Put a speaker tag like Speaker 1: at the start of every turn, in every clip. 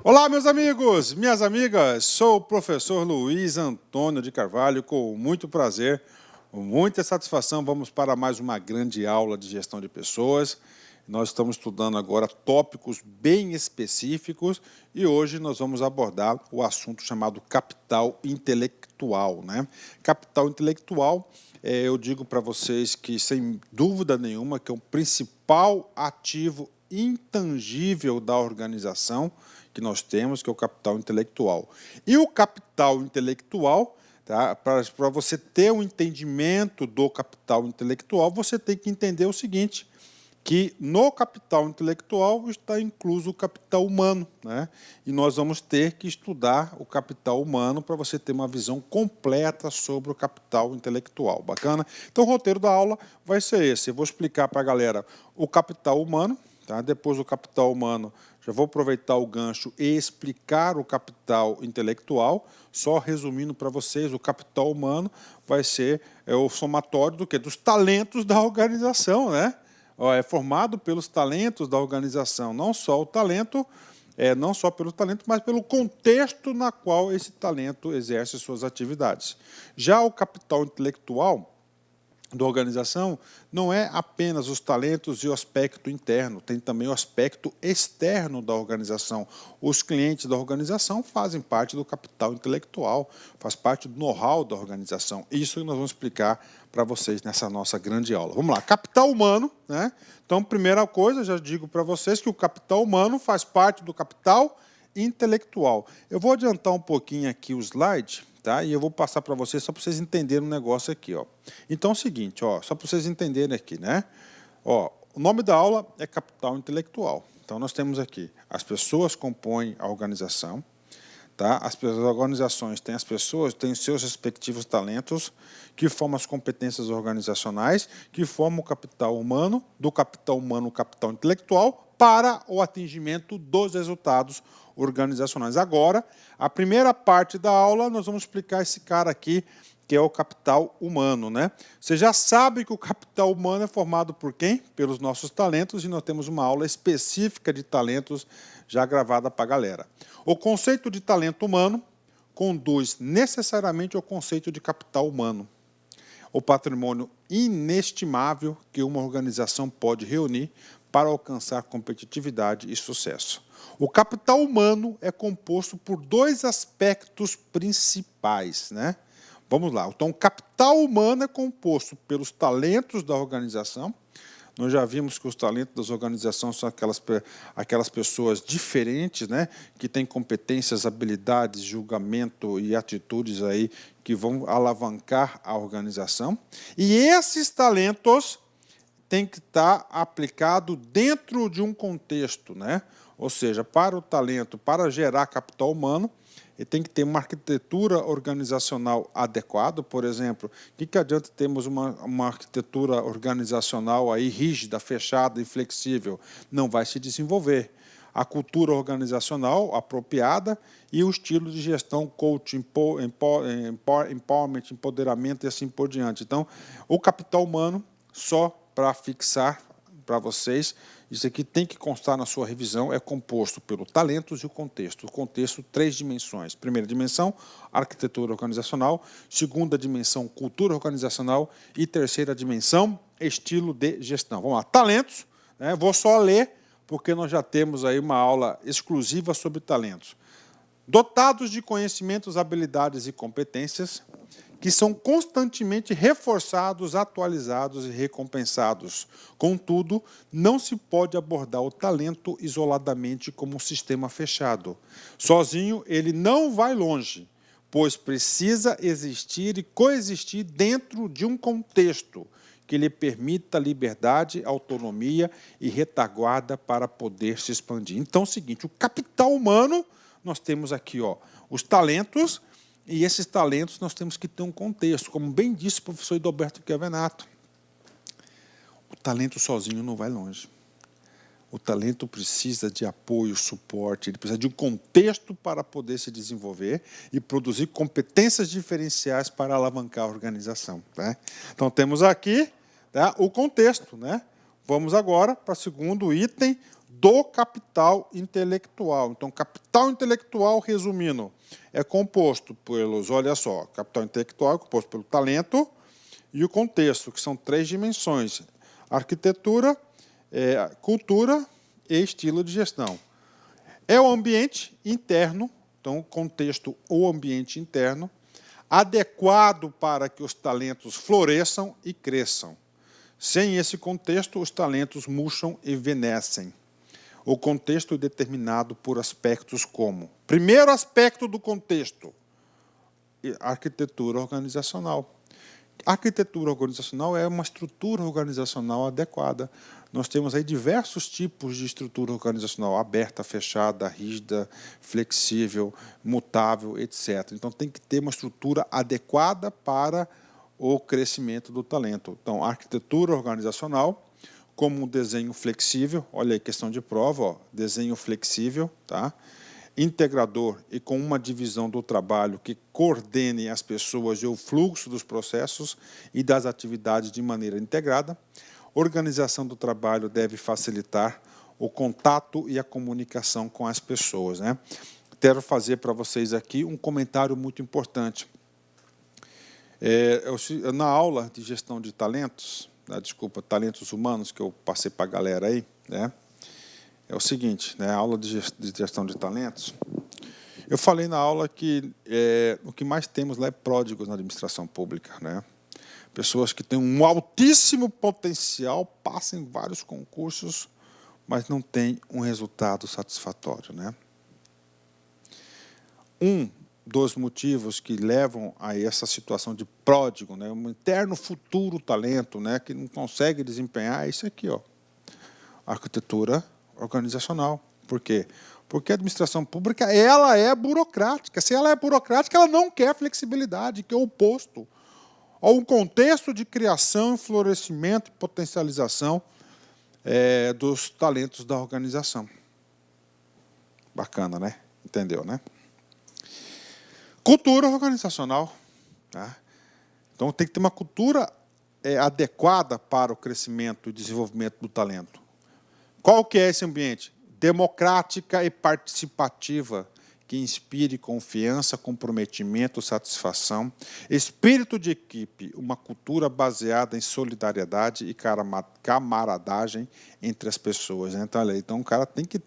Speaker 1: Olá, meus amigos, minhas amigas, sou o professor Luiz Antônio de Carvalho, com muito prazer, com muita satisfação, vamos para mais uma grande aula de gestão de pessoas. Nós estamos estudando agora tópicos bem específicos e hoje nós vamos abordar o assunto chamado capital intelectual, né? Capital intelectual, eu digo para vocês que, sem dúvida nenhuma, que é o principal ativo intangível da organização que nós temos, que é o capital intelectual. E o capital intelectual, tá, para você ter um entendimento do capital intelectual, você tem que entender o seguinte, que no capital intelectual está incluso o capital humano, né? E nós vamos ter que estudar o capital humano para você ter uma visão completa sobre o capital intelectual. Bacana? Então, o roteiro da aula vai ser esse. Eu vou explicar para a galera o capital humano, tá? Depois do capital humano, já vou aproveitar o gancho e explicar o capital intelectual. Só resumindo para vocês, o capital humano vai ser o somatório do quê? Dos talentos da organização, né? É formado pelos talentos da organização, não só o talento, não só pelo talento, mas pelo contexto na qual esse talento exerce suas atividades. Já o capital intelectual da organização não é apenas os talentos e o aspecto interno, tem também o aspecto externo da organização. Os clientes da organização fazem parte do capital intelectual, faz parte do know-how da organização. Isso que nós vamos explicar para vocês nessa nossa grande aula. Vamos lá, capital humano, né? Então, primeira coisa, já digo para vocês que o capital humano faz parte do capital intelectual. Eu vou adiantar um pouquinho aqui o slide, tá? E eu vou passar para vocês só para vocês entenderem um negócio aqui, ó. Então é o seguinte, ó, só para vocês entenderem aqui, né? Ó, o nome da aula é capital intelectual. Então nós temos aqui as pessoas compõem a organização, tá? As organizações têm as pessoas, têm seus respectivos talentos, que formam as competências organizacionais, que formam o capital humano, do capital humano o capital intelectual, para o atingimento dos resultados organizacionais. Agora, a primeira parte da aula, nós vamos explicar esse cara aqui, que é o capital humano, né? Você já sabe que o capital humano é formado por quem? Pelos nossos talentos, e nós temos uma aula específica de talentos já gravada para a galera. O conceito de talento humano conduz necessariamente ao conceito de capital humano, o patrimônio inestimável que uma organização pode reunir para alcançar competitividade e sucesso. O capital humano é composto por dois aspectos principais, né? Vamos lá. Então, o capital humano é composto pelos talentos da organização. Nós já vimos que os talentos das organizações são aquelas pessoas diferentes, né, que têm competências, habilidades, julgamento e atitudes aí que vão alavancar a organização. E esses talentos têm que estar aplicados dentro de um contexto, né? Ou seja, para o talento, para gerar capital humano, ele tem que ter uma arquitetura organizacional adequada. Por exemplo, o que adianta termos uma arquitetura organizacional aí rígida, fechada e flexível? Não vai se desenvolver. A cultura organizacional apropriada e o estilo de gestão, coaching, empowerment, empoderamento e assim por diante. Então, o capital humano, só para fixar para vocês, isso aqui tem que constar na sua revisão, é composto pelo talentos e o contexto. O contexto, 3 dimensões. Primeira dimensão, arquitetura organizacional. Segunda dimensão, cultura organizacional. E terceira dimensão, estilo de gestão. Vamos lá, talentos, né? Vou só ler, porque nós já temos aí uma aula exclusiva sobre talentos. Dotados de conhecimentos, habilidades e competências, que são constantemente reforçados, atualizados e recompensados. Contudo, não se pode abordar o talento isoladamente como um sistema fechado. Sozinho, ele não vai longe, pois precisa existir e coexistir dentro de um contexto que lhe permita liberdade, autonomia e retaguarda para poder se expandir. Então, é o seguinte, o capital humano, nós temos aqui, ó, os talentos. E esses talentos nós temos que ter um contexto, como bem disse o professor Edalberto Chiavenato. O talento sozinho não vai longe. O talento precisa de apoio, suporte, ele precisa de um contexto para poder se desenvolver e produzir competências diferenciais para alavancar a organização, né? Então, temos aqui, tá, o contexto, né? Vamos agora para o segundo item do capital intelectual. Então, capital intelectual, resumindo, é composto pelos, olha só, capital intelectual é composto pelo talento e o contexto, que são 3 dimensões: arquitetura, cultura e estilo de gestão. É o ambiente interno, então, o contexto ou ambiente interno, adequado para que os talentos floresçam e cresçam. Sem esse contexto, os talentos murcham e envelhecem. O contexto é determinado por aspectos como... Primeiro aspecto do contexto, arquitetura organizacional. A arquitetura organizacional é uma estrutura organizacional adequada. Nós temos aí diversos tipos de estrutura organizacional: aberta, fechada, rígida, flexível, mutável, etc. Então, tem que ter uma estrutura adequada para o crescimento do talento. Então, a arquitetura organizacional, como um desenho flexível, olha aí, questão de prova, ó, desenho flexível, tá? Integrador e com uma divisão do trabalho que coordene as pessoas e o fluxo dos processos e das atividades de maneira integrada. Organização do trabalho deve facilitar o contato e a comunicação com as pessoas, né? Quero fazer para vocês aqui um comentário muito importante. Na aula de gestão de talentos, talentos humanos, que eu passei para a galera aí, né? É o seguinte, né, a aula de gestão de talentos, eu falei na aula que o que mais temos lá é pródigos na administração pública, né? Pessoas que têm um altíssimo potencial, passam em vários concursos, mas não têm um resultado satisfatório, né? Um dos motivos que levam a essa situação de pródigo, né, um eterno futuro talento, né, que não consegue desempenhar, é isso aqui, ó, arquitetura organizacional. Por quê? Porque a administração pública, ela é burocrática. Se ela é burocrática, ela não quer flexibilidade, que é o oposto ao contexto de criação, florescimento e potencialização dos talentos da organização. Bacana, né? Entendeu, né? Cultura organizacional, tá? Então, tem que ter uma cultura adequada para o crescimento e desenvolvimento do talento. Qual que é esse ambiente? Democrática e participativa, que inspire confiança, comprometimento, satisfação, espírito de equipe, uma cultura baseada em solidariedade e camaradagem entre as pessoas, né? Então, o cara tem que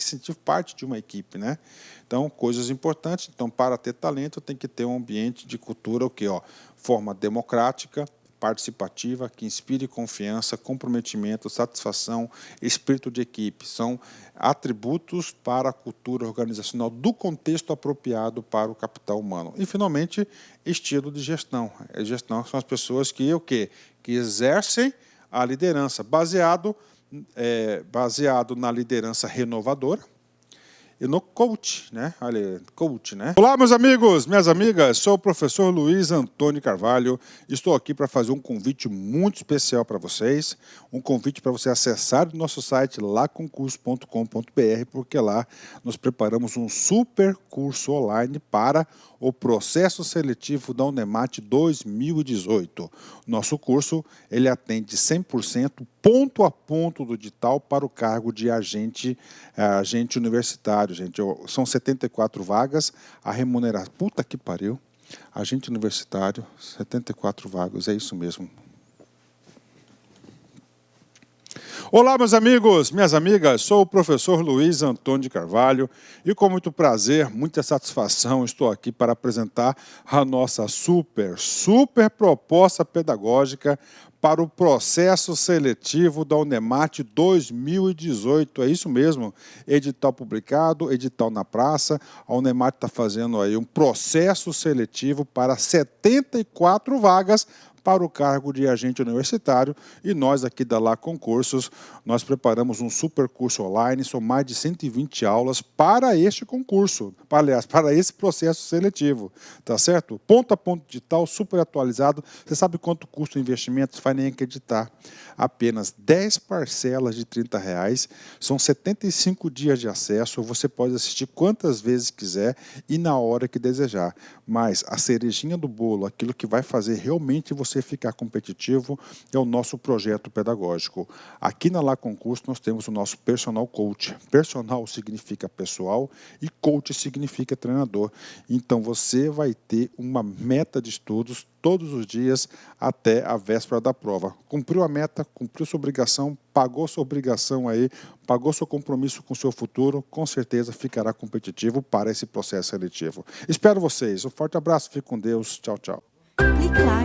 Speaker 1: sentir parte de uma equipe, né? Então, coisas importantes. Então, para ter talento, tem que ter um ambiente de cultura, o quê? Ó, forma democrática, participativa, que inspire confiança, comprometimento, satisfação, espírito de equipe. São atributos para a cultura organizacional do contexto apropriado para o capital humano. E, finalmente, estilo de gestão. A gestão são as pessoas que exercem a liderança, baseado na liderança renovadora, e no coach, né? Olha, coach, né? Olá, meus amigos, minhas amigas, sou o professor Luiz Antônio Carvalho. Estou aqui para fazer um convite muito especial para vocês, um convite para você acessar o nosso site laconcurso.com.br, porque lá nós preparamos um super curso online para o processo seletivo da Unemat 2018. Nosso curso, ele atende 100% ponto a ponto do edital para o cargo de agente universitário, gente. São 74 vagas, a remuneração... Puta que pariu! Agente universitário, 74 vagas, é isso mesmo. Olá, meus amigos, minhas amigas, sou o professor Luiz Antônio de Carvalho e com muito prazer, muita satisfação, estou aqui para apresentar a nossa super proposta pedagógica para o processo seletivo da Unemat 2018. É isso mesmo, edital publicado, edital na praça. A Unemat está fazendo aí um processo seletivo para 74 vagas para o cargo de agente universitário, e nós aqui da Lá Concursos, nós preparamos um super curso online, são mais de 120 aulas para este concurso, aliás, para esse processo seletivo, tá certo? Ponto a ponto digital, super atualizado. Você sabe quanto custa o investimento? Você vai nem acreditar. Apenas 10 parcelas de R$30, são 75 dias de acesso, você pode assistir quantas vezes quiser e na hora que desejar. Mas a cerejinha do bolo, aquilo que vai fazer realmente você você ficar competitivo é o nosso projeto pedagógico. Aqui na Lá Concurso nós temos o nosso Personal Coach. Personal significa pessoal e coach significa treinador. Então você vai ter uma meta de estudos todos os dias até a véspera da prova. Cumpriu a meta, cumpriu sua obrigação, pagou sua obrigação aí, pagou seu compromisso com o seu futuro, com certeza ficará competitivo para esse processo seletivo. Espero vocês. Um forte abraço, fique com Deus. Tchau, tchau.
Speaker 2: Clique lá.